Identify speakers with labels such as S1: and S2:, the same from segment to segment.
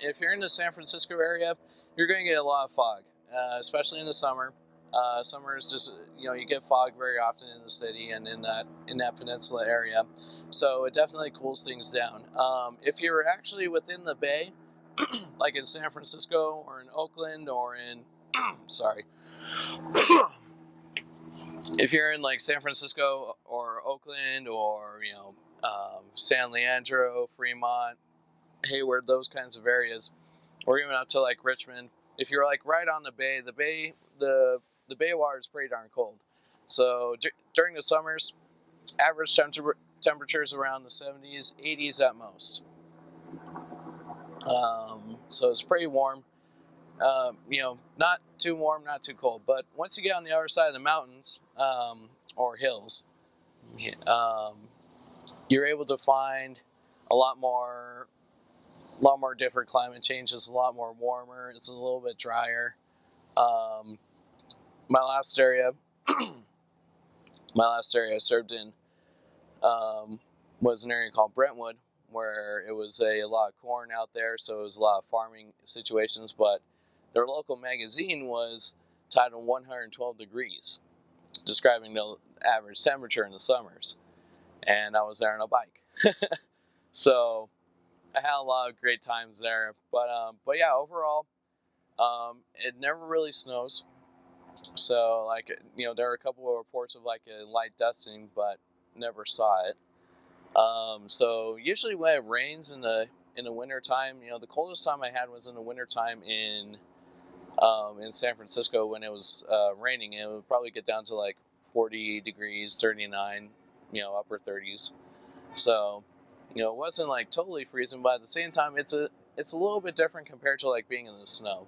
S1: if you're in the San Francisco area, you're going to get a lot of fog, especially in the summer. Summer is just, you get fog very often in the city and in that peninsula area, so it definitely cools things down. If you're actually within the bay, like in San Francisco or in Oakland or in sorry, if you're in like San Francisco or Oakland or San Leandro, Fremont, Hayward, those kinds of areas, or even up to like Richmond. If you're like right on the bay, the bay water is pretty darn cold. So during the summers, average temperatures around the 70s, 80s at most. So it's pretty warm. Not too warm, not too cold. But once you get on the other side of the mountains or hills, you're able to find a lot more different climate changes. A lot more warmer. It's a little bit drier. My last area I served in was an area called Brentwood, where it was a lot of corn out there, so it was a lot of farming situations. But their local magazine was titled 112 degrees, describing the average temperature in the summers. And I was there on a bike. So I had a lot of great times there. But yeah, overall, it never really snows. So there are a couple of reports of like a light dusting, but never saw it. So usually when it rains in the winter time, the coldest time I had was in the winter time in San Francisco when it was raining. It would probably get down to like 40 degrees, 39, upper 30s. So, it wasn't like totally freezing, but at the same time, it's a little bit different compared to like being in the snow,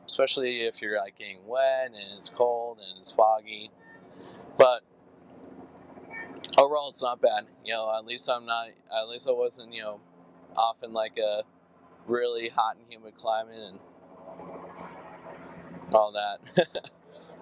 S1: especially if you're like getting wet and it's cold and it's foggy. But overall, it's not bad. At least I wasn't, off in like a really hot and humid climate and all that.